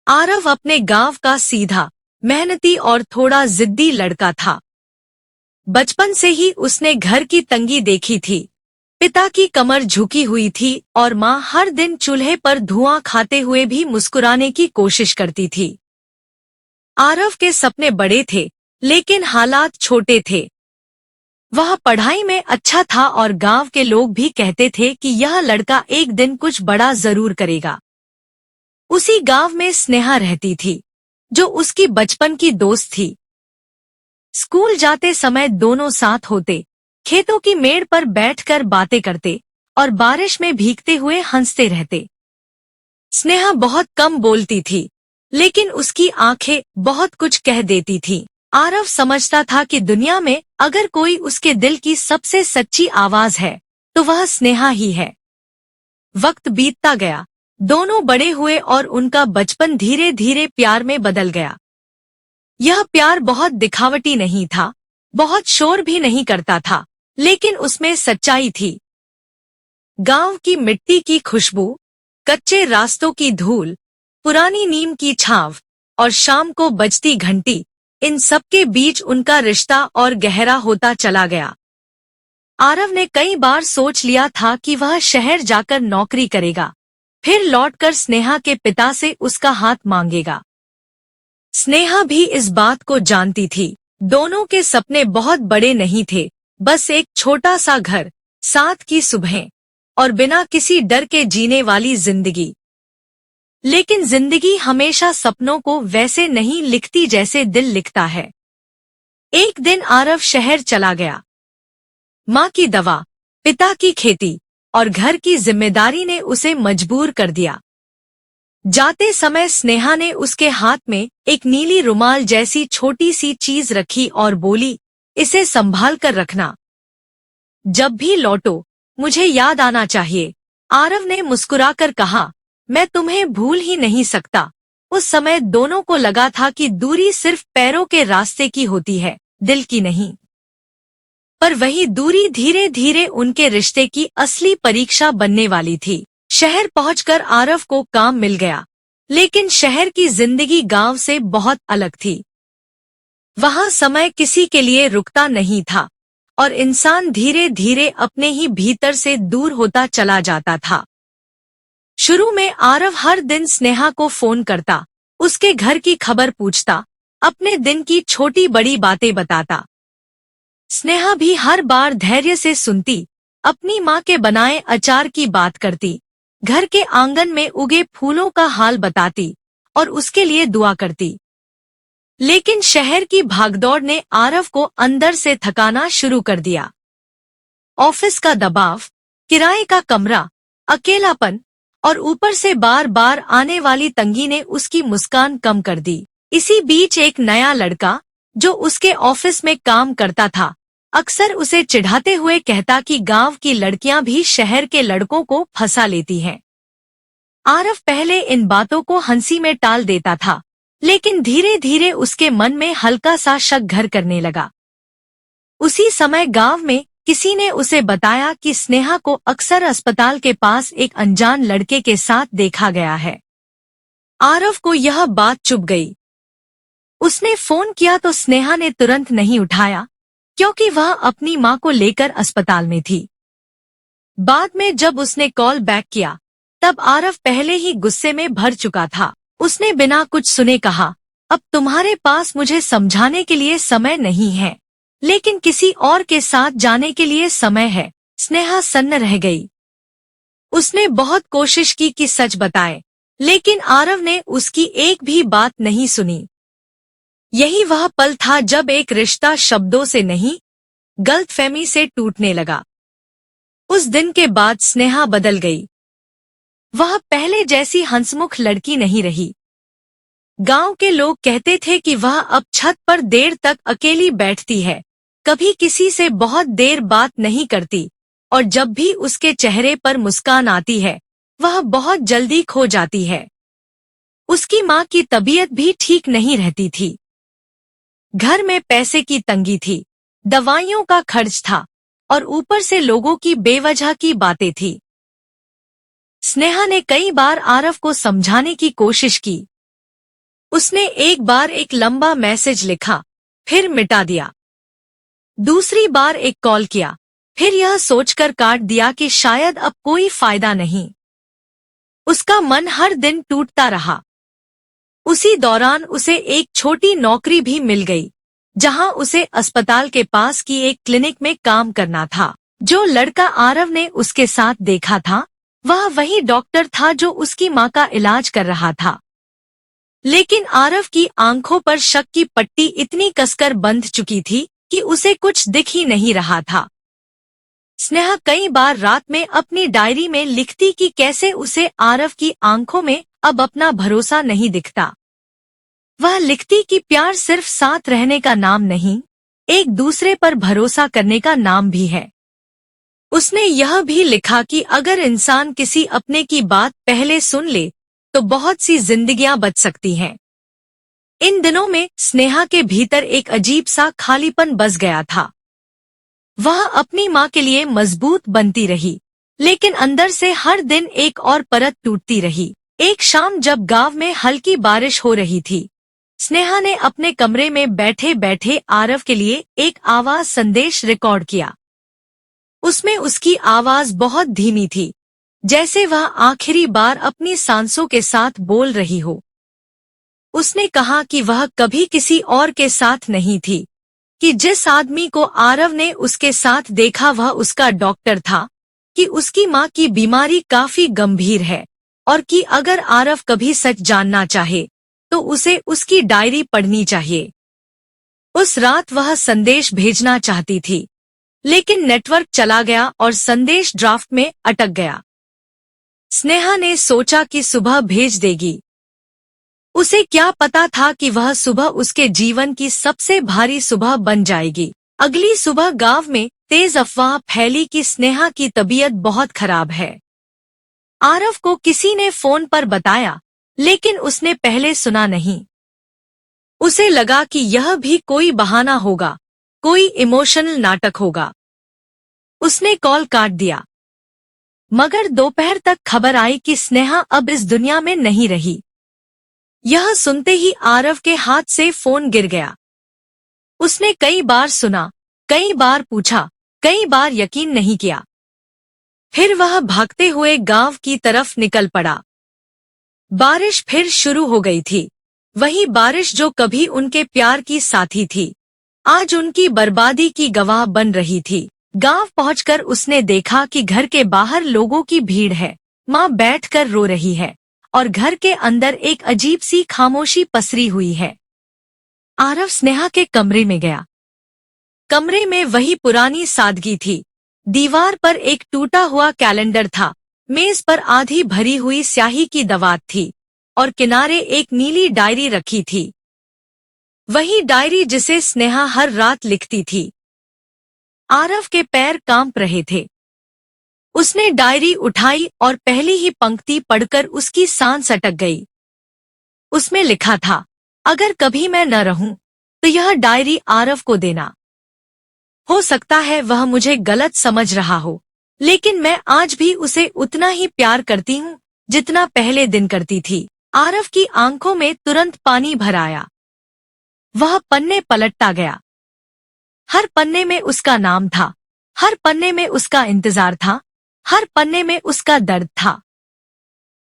आरव अपने गांव का सीधा, मेहनती और थोड़ा जिद्दी लड़का था। बचपन से ही उसने घर की तंगी देखी थी। पिता की कमर झुकी हुई थी और माँ हर दिन चूल्हे पर धुआं खाते हुए भी मुस्कुराने की कोशिश करती थी। आरव के सपने बड़े थे, लेकिन हालात छोटे थे। वह पढ़ाई में अच्छा था और गांव के लोग भी कहते थे कि यह लड़का एक दिन कुछ बड़ा जरूर करेगा। उसी गांव में स्नेहा रहती थी, जो उसकी बचपन की दोस्त थी। स्कूल जाते समय दोनों साथ होते, खेतों की मेड़ पर बैठकर बातें करते और बारिश में भीगते हुए हंसते रहते। स्नेहा बहुत कम बोलती थी, लेकिन उसकी आंखें बहुत कुछ कह देती थीं। आरव समझता था कि दुनिया में अगर कोई उसके दिल की सबसे सच्ची आवाज है, तो वह स्नेहा ही है। वक्त बीतता गया, दोनों बड़े हुए और उनका बचपन धीरे धीरे प्यार में बदल गया। यह प्यार बहुत दिखावटी नहीं था, बहुत शोर भी नहीं करता था, लेकिन उसमें सच्चाई थी। गांव की मिट्टी की खुशबू, कच्चे रास्तों की धूल, पुरानी नीम की छांव और शाम को बजती घंटी, इन सबके बीच उनका रिश्ता और गहरा होता चला गया। आरव ने कई बार सोच लिया था कि वह शहर जाकर नौकरी करेगा, फिर लौटकर स्नेहा के पिता से उसका हाथ मांगेगा। स्नेहा भी इस बात को जानती थी, दोनों के सपने बहुत बड़े नहीं थे, बस एक छोटा सा घर, साथ की सुबहें और बिना किसी डर के जीने वाली जिंदगी। लेकिन जिंदगी हमेशा सपनों को वैसे नहीं लिखती जैसे दिल लिखता है। एक दिन आरव शहर चला गया। माँ की दवा, पिता की खेती और घर की जिम्मेदारी ने उसे मजबूर कर दिया। जाते समय स्नेहा ने उसके हाथ में एक नीली रुमाल जैसी छोटी सी चीज रखी और बोली, इसे संभाल कर रखना। जब भी लौटो, मुझे याद आना चाहिए। आरव ने मुस्कुराकर कहा, मैं तुम्हें भूल ही नहीं सकता। उस समय दोनों को लगा था कि दूरी सिर्फ पैरों के रास्ते की होती है, दिल की नहीं। पर वही दूरी धीरे धीरे उनके रिश्ते की असली परीक्षा बनने वाली थी। शहर पहुंचकर आरव को काम मिल गया, लेकिन शहर की जिंदगी गांव से बहुत अलग थी। वहां समय किसी के लिए रुकता नहीं था और इंसान धीरे धीरे अपने ही भीतर से दूर होता चला जाता था। शुरू में आरव हर दिन स्नेहा को फोन करता, उसके घर की खबर पूछता, अपने दिन की छोटी बड़ी बातें बताता। स्नेहा भी हर बार धैर्य से सुनती, अपनी माँ के बनाए अचार की बात करती, घर के आंगन में उगे फूलों का हाल बताती और उसके लिए दुआ करती। लेकिन शहर की भागदौड़ ने आरव को अंदर से थकाना शुरू कर दिया। ऑफिस का दबाव, किराए का कमरा, अकेलापन और ऊपर से बार बार आने वाली तंगी ने उसकी मुस्कान कम कर दी। इसी बीच एक नया लड़का, जो उसके ऑफिस में काम करता था, अक्सर उसे चिढ़ाते हुए कहता कि गांव की लड़कियां भी शहर के लड़कों को फंसा लेती हैं। आरव पहले इन बातों को हंसी में टाल देता था, लेकिन धीरे धीरे उसके मन में हल्का सा शक घर करने लगा। उसी समय गांव में किसी ने उसे बताया कि स्नेहा को अक्सर अस्पताल के पास एक अनजान लड़के के साथ देखा गया है। आरव को यह बात चुभ गई। उसने फोन किया तो स्नेहा ने तुरंत नहीं उठाया, क्योंकि वह अपनी माँ को लेकर अस्पताल में थी। बाद में जब उसने कॉल बैक किया, तब आरव पहले ही गुस्से में भर चुका था। उसने बिना कुछ सुने कहा, अब तुम्हारे पास मुझे समझाने के लिए समय नहीं है, लेकिन किसी और के साथ जाने के लिए समय है। स्नेहा सन्न रह गई। उसने बहुत कोशिश की कि सच बताए, लेकिन आरव ने उसकी एक भी बात नहीं सुनी। यही वह पल था जब एक रिश्ता शब्दों से नहीं, गलतफहमी से टूटने लगा। उस दिन के बाद स्नेहा बदल गई। वह पहले जैसी हंसमुख लड़की नहीं रही। गांव के लोग कहते थे कि वह अब छत पर देर तक अकेली बैठती है, कभी किसी से बहुत देर बात नहीं करती, और जब भी उसके चेहरे पर मुस्कान आती है, वह बहुत जल्दी खो जाती है। उसकी माँ की तबीयत भी ठीक नहीं रहती थी। घर में पैसे की तंगी थी, दवाइयों का खर्च था और ऊपर से लोगों की बेवजह की बातें थी। स्नेहा ने कई बार आरव को समझाने की कोशिश की, उसने एक बार एक लंबा मैसेज लिखा, फिर मिटा दिया। दूसरी बार एक कॉल किया, फिर यह सोचकर काट दिया कि शायद अब कोई फायदा नहीं। उसका मन हर दिन टूटता रहा। उसी दौरान उसे एक छोटी नौकरी भी मिल गई, जहां उसे अस्पताल के पास की एक क्लिनिक में काम करना था। जो लड़का आरव ने उसके साथ देखा था, वह वही डॉक्टर था जो उसकी मां का इलाज कर रहा था। लेकिन आरव की आंखों पर शक की पट्टी इतनी कसकर बंध चुकी थी कि उसे कुछ दिख ही नहीं रहा था। स्नेहा कई बार रात में अपनी डायरी में लिखती कि कैसे उसे आरव की आंखों में अब अपना भरोसा नहीं दिखता। वह लिखती कि प्यार सिर्फ साथ रहने का नाम नहीं, एक दूसरे पर भरोसा करने का नाम भी है। उसने यह भी लिखा कि अगर इंसान किसी अपने की बात पहले सुन ले तो बहुत सी जिंदगियां बच सकती हैं। इन दिनों में स्नेहा के भीतर एक अजीब सा खालीपन बस गया था। वह अपनी मां के लिए मजबूत बनती रही, लेकिन अंदर से हर दिन एक और परत टूटती रही। एक शाम जब गांव में हल्की बारिश हो रही थी, स्नेहा ने अपने कमरे में बैठे बैठे आरव के लिए एक आवाज संदेश रिकॉर्ड किया। उसमें उसकी आवाज बहुत धीमी थी, जैसे वह आखिरी बार अपनी सांसों के साथ बोल रही हो। उसने कहा कि वह कभी किसी और के साथ नहीं थी, कि जिस आदमी को आरव ने उसके साथ देखा वह उसका डॉक्टर था, कि उसकी मां की बीमारी काफी गंभीर है और कि अगर आरव कभी सच जानना चाहे तो उसे उसकी डायरी पढ़नी चाहिए। उस रात वह संदेश भेजना चाहती थी, लेकिन नेटवर्क चला गया और संदेश ड्राफ्ट में अटक गया। स्नेहा ने सोचा कि सुबह भेज देगी। उसे क्या पता था कि वह सुबह उसके जीवन की सबसे भारी सुबह बन जाएगी। अगली सुबह गांव में तेज अफवाह फैली कि स्नेहा की तबीयत बहुत खराब है। आरव को किसी ने फोन पर बताया, लेकिन उसने पहले सुना नहीं। उसे लगा कि यह भी कोई बहाना होगा, कोई इमोशनल नाटक होगा। उसने कॉल काट दिया। मगर दोपहर तक खबर आई कि स्नेहा अब इस दुनिया में नहीं रही। यह सुनते ही आरव के हाथ से फोन गिर गया। उसने कई बार सुना, कई बार पूछा, कई बार यकीन नहीं किया। फिर वह भागते हुए गांव की तरफ निकल पड़ा। बारिश फिर शुरू हो गई थी, वही बारिश जो कभी उनके प्यार की साथी थी, आज उनकी बर्बादी की गवाह बन रही थी। गांव पहुंचकर उसने देखा कि घर के बाहर लोगों की भीड़ है, मां बैठकर रो रही है और घर के अंदर एक अजीब सी खामोशी पसरी हुई है। आरव स्नेहा के कमरे में गया। कमरे में वही पुरानी सादगी थी। दीवार पर एक टूटा हुआ कैलेंडर था, मेज पर आधी भरी हुई स्याही की दवात थी और किनारे एक नीली डायरी रखी थी, वही डायरी जिसे स्नेहा हर रात लिखती थी। आरव के पैर कांप रहे थे। उसने डायरी उठाई और पहली ही पंक्ति पढ़कर उसकी सांस अटक गई। उसमें लिखा था, अगर कभी मैं न रहूं तो यह डायरी आरव को देना। हो सकता है वह मुझे गलत समझ रहा हो, लेकिन मैं आज भी उसे उतना ही प्यार करती हूँ जितना पहले दिन करती थी। आरव की आंखों में तुरंत पानी भर आया। वह पन्ने पलटता गया। हर पन्ने में उसका नाम था, हर पन्ने में उसका इंतजार था, हर पन्ने में उसका दर्द था।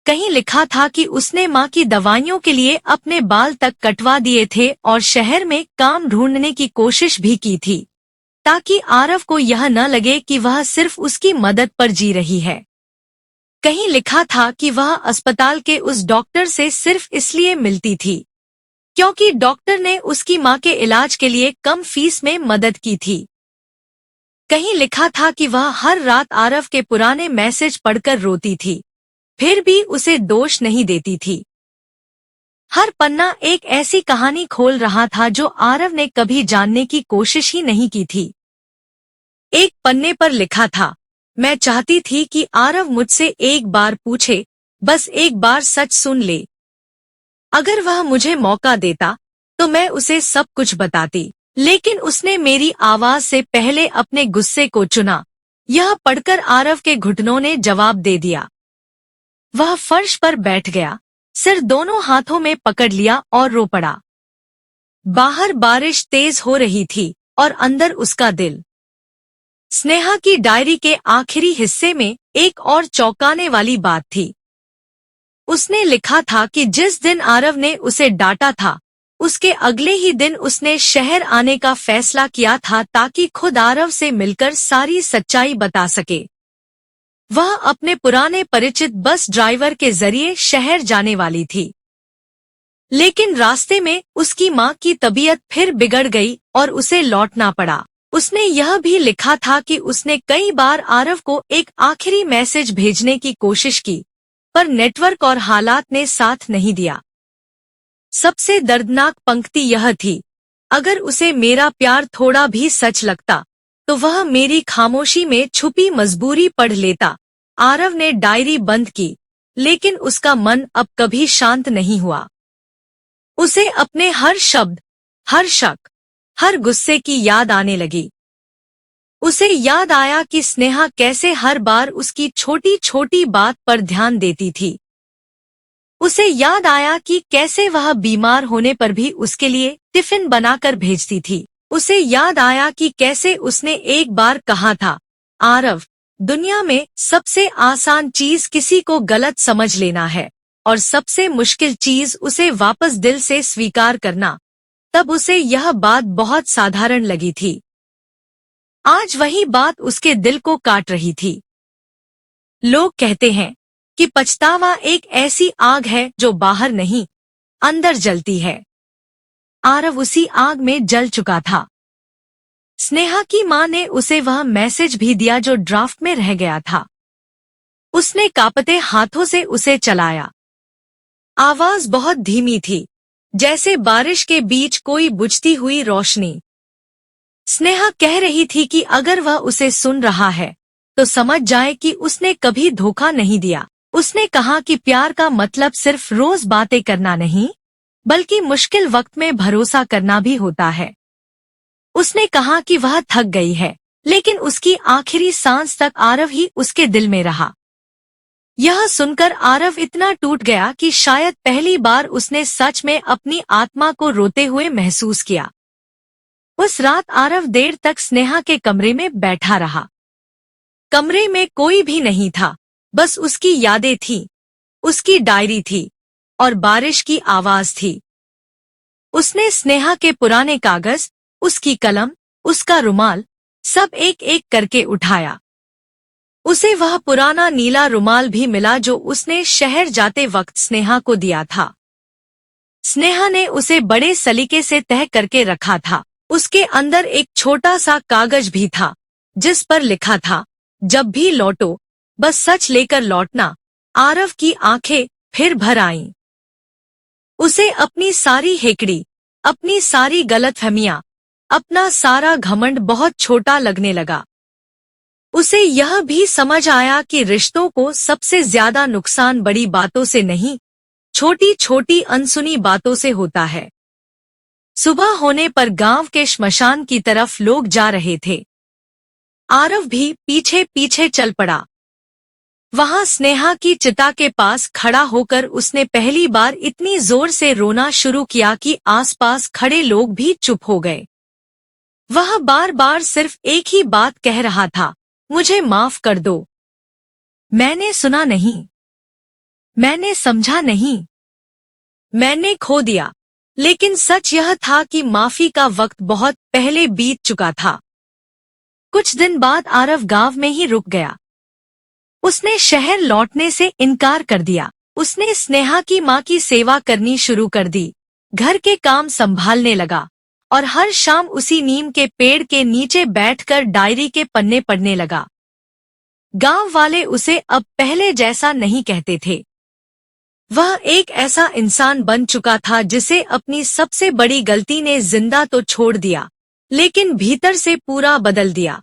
कहीं लिखा था कि उसने मां की दवाइयों के लिए अपने बाल तक कटवा दिए थे और शहर में काम ढूंढने की कोशिश भी की थी, ताकि आरव को यह न लगे कि वह सिर्फ उसकी मदद पर जी रही है। कहीं लिखा था कि वह अस्पताल के उस डॉक्टर से सिर्फ इसलिए मिलती थी क्योंकि डॉक्टर ने उसकी मां के इलाज के लिए कम फीस में मदद की थी। कहीं लिखा था कि वह हर रात आरव के पुराने मैसेज पढ़कर रोती थी, फिर भी उसे दोष नहीं देती थी। हर पन्ना एक ऐसी कहानी खोल रहा था जो आरव ने कभी जानने की कोशिश ही नहीं की थी। एक पन्ने पर लिखा था, मैं चाहती थी कि आरव मुझसे एक बार पूछे, बस एक बार सच सुन ले। अगर वह मुझे मौका देता तो मैं उसे सब कुछ बताती, लेकिन उसने मेरी आवाज से पहले अपने गुस्से को चुना। यह पढ़कर आरव के घुटनों ने जवाब दे दिया। वह फर्श पर बैठ गया, सिर दोनों हाथों में पकड़ लिया और रो पड़ा। बाहर बारिश तेज हो रही थी और अंदर उसका दिल। स्नेहा की डायरी के आखिरी हिस्से में एक और चौंकाने वाली बात थी। उसने लिखा था कि जिस दिन आरव ने उसे डांटा था, उसके अगले ही दिन उसने शहर आने का फैसला किया था ताकि खुद आरव से मिलकर सारी सच्चाई बता सके। वह अपने पुराने परिचित बस ड्राइवर के जरिए शहर जाने वाली थी, लेकिन रास्ते में उसकी मां की तबीयत फिर बिगड़ गई और उसे लौटना पड़ा। उसने यह भी लिखा था कि उसने कई बार आरव को एक आखिरी मैसेज भेजने की कोशिश की, पर नेटवर्क और हालात ने साथ नहीं दिया। सबसे दर्दनाक पंक्ति यह थी, अगर उसे मेरा प्यार थोड़ा भी सच लगता तो वह मेरी खामोशी में छुपी मजबूरी पढ़ लेता। आरव ने डायरी बंद की, लेकिन उसका मन अब कभी शांत नहीं हुआ। उसे अपने हर शब्द, हर शक, हर गुस्से की याद आने लगी। उसे याद आया कि स्नेहा कैसे हर बार उसकी छोटी छोटी बात पर ध्यान देती थी। उसे याद आया कि कैसे वह बीमार होने पर भी उसके लिए टिफिन बनाकर भेजती थी। उसे याद आया कि कैसे उसने एक बार कहा था, आरव, दुनिया में सबसे आसान चीज किसी को गलत समझ लेना है और सबसे मुश्किल चीज उसे वापस दिल से स्वीकार करना। तब उसे यह बात बहुत साधारण लगी थी। आज वही बात उसके दिल को काट रही थी। लोग कहते हैं कि पछतावा एक ऐसी आग है जो बाहर नहीं, अंदर जलती है। आरव उसी आग में जल चुका था। स्नेहा की मां ने उसे वह मैसेज भी दिया जो ड्राफ्ट में रह गया था। उसने कांपते हाथों से उसे चलाया। आवाज बहुत धीमी थी, जैसे बारिश के बीच कोई बुझती हुई रोशनी। स्नेहा कह रही थी कि अगर वह उसे सुन रहा है तो समझ जाए कि उसने कभी धोखा नहीं दिया। उसने कहा कि प्यार का मतलब सिर्फ रोज बातें करना नहीं, बल्कि मुश्किल वक्त में भरोसा करना भी होता है। उसने कहा कि वह थक गई है, लेकिन उसकी आखिरी सांस तक आरव ही उसके दिल में रहा। यह सुनकर आरव इतना टूट गया कि शायद पहली बार उसने सच में अपनी आत्मा को रोते हुए महसूस किया। उस रात आरव देर तक स्नेहा के कमरे में बैठा रहा। कमरे में कोई भी नहीं था, बस उसकी यादें थीं, उसकी डायरी थी और बारिश की आवाज थी। उसने स्नेहा के पुराने कागज, उसकी कलम, उसका रुमाल, सब एक एक करके उठाया। उसे वह पुराना नीला रुमाल भी मिला जो उसने शहर जाते वक्त स्नेहा को दिया था। स्नेहा ने उसे बड़े सलीके से तह करके रखा था। उसके अंदर एक छोटा सा कागज भी था, जिस पर लिखा था, जब भी लौटो बस सच लेकर लौटना। आरव की आंखें फिर भर आईं। उसे अपनी सारी हेकड़ी, अपनी सारी गलतफहमियां, अपना सारा घमंड बहुत छोटा लगने लगा। उसे यह भी समझ आया कि रिश्तों को सबसे ज्यादा नुकसान बड़ी बातों से नहीं, छोटी छोटी अनसुनी बातों से होता है। सुबह होने पर गांव के श्मशान की तरफ लोग जा रहे थे। आरव भी पीछे पीछे चल पड़ा। वहां स्नेहा की चिता के पास खड़ा होकर उसने पहली बार इतनी जोर से रोना शुरू किया कि आसपास खड़े लोग भी चुप हो गए। वह बार बार सिर्फ एक ही बात कह रहा था, मुझे माफ कर दो। मैंने सुना नहीं, मैंने समझा नहीं, मैंने खो दिया। लेकिन सच यह था कि माफी का वक्त बहुत पहले बीत चुका था। कुछ दिन बाद आरव गांव में ही रुक गया। उसने शहर लौटने से इनकार कर दिया। उसने स्नेहा की मां की सेवा करनी शुरू कर दी, घर के काम संभालने लगा और हर शाम उसी नीम के पेड़ के नीचे बैठकर डायरी के पन्ने पढ़ने लगा। गांव वाले उसे अब पहले जैसा नहीं कहते थे। वह एक ऐसा इंसान बन चुका था जिसे अपनी सबसे बड़ी गलती ने जिंदा तो छोड़ दिया, लेकिन भीतर से पूरा बदल दिया।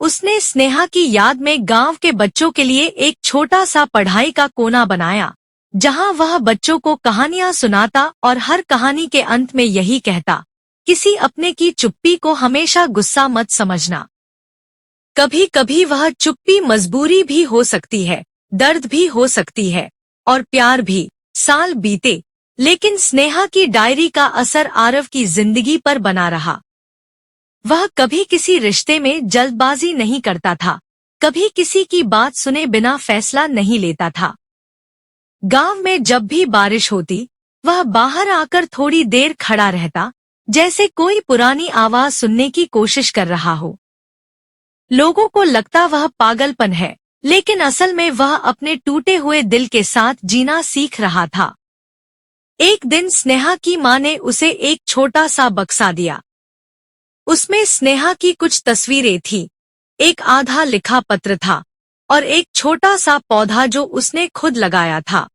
उसने स्नेहा की याद में गांव के बच्चों के लिए एक छोटा सा पढ़ाई का कोना बनाया, जहां वह बच्चों को कहानियां सुनाता और हर कहानी के अंत में यही कहता, किसी अपने की चुप्पी को हमेशा गुस्सा मत समझना। कभी कभी वह चुप्पी मजबूरी भी हो सकती है, दर्द भी हो सकती है और प्यार भी। साल बीते, लेकिन स्नेहा की डायरी का असर आरव की जिंदगी पर बना रहा। वह कभी किसी रिश्ते में जल्दबाजी नहीं करता था, कभी किसी की बात सुने बिना फैसला नहीं लेता था। गांव में जब भी बारिश होती, वह बाहर आकर थोड़ी देर खड़ा रहता, जैसे कोई पुरानी आवाज सुनने की कोशिश कर रहा हो। लोगों को लगता वह पागलपन है, लेकिन असल में वह अपने टूटे हुए दिल के साथ जीना सीख रहा था। एक दिन स्नेहा की मां ने उसे एक छोटा सा बक्सा दिया। उसमें स्नेहा की कुछ तस्वीरें थी, एक आधा लिखा पत्र था और एक छोटा सा पौधा जो उसने खुद लगाया था।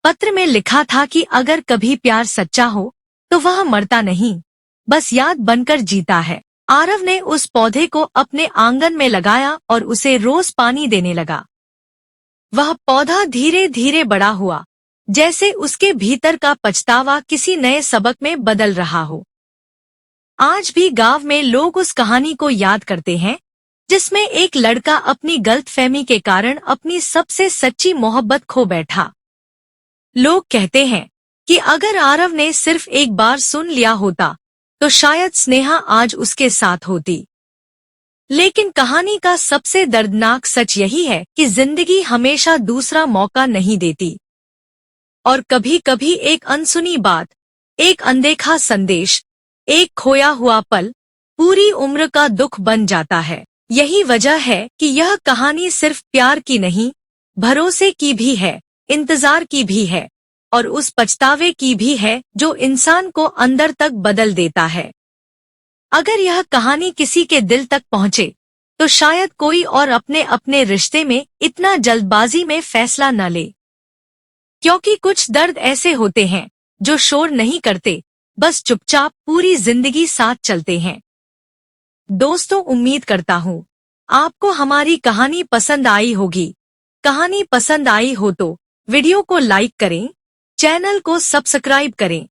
पत्र में लिखा था कि अगर कभी प्यार सच्चा हो तो वह मरता नहीं, बस याद बनकर जीता है। आरव ने उस पौधे को अपने आंगन में लगाया और उसे रोज पानी देने लगा। वह पौधा धीरे धीरे बड़ा हुआ, जैसे उसके भीतर का पछतावा किसी नए सबक में बदल रहा हो। आज भी गांव में लोग उस कहानी को याद करते हैं, जिसमें एक लड़का अपनी गलतफहमी के कारण अपनी सबसे सच्ची मोहब्बत खो बैठा। लोग कहते हैं कि अगर आरव ने सिर्फ एक बार सुन लिया होता तो शायद स्नेहा आज उसके साथ होती। लेकिन कहानी का सबसे दर्दनाक सच यही है कि जिंदगी हमेशा दूसरा मौका नहीं देती, और कभी कभी एक अनसुनी बात, एक अनदेखा संदेश, एक खोया हुआ पल पूरी उम्र का दुख बन जाता है। यही वजह है कि यह कहानी सिर्फ प्यार की नहीं, भरोसे की भी है, इंतजार की भी है, और उस पछतावे की भी है जो इंसान को अंदर तक बदल देता है। अगर यह कहानी किसी के दिल तक पहुंचे तो शायद कोई और अपने अपने रिश्ते में इतना जल्दबाजी में फैसला न ले, क्योंकि कुछ दर्द ऐसे होते हैं जो शोर नहीं करते, बस चुपचाप पूरी जिंदगी साथ चलते हैं। दोस्तों, उम्मीद करता हूँ आपको हमारी कहानी पसंद आई होगी। कहानी पसंद आई हो तो वीडियो को लाइक करें, चैनल को सब्सक्राइब करें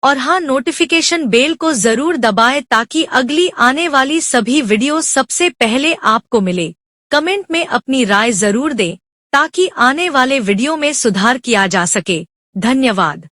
और हाँ, नोटिफिकेशन बेल को जरूर दबाएं ताकि अगली आने वाली सभी वीडियो सबसे पहले आपको मिले। कमेंट में अपनी राय जरूर दें ताकि आने वाले वीडियो में सुधार किया जा सके। धन्यवाद।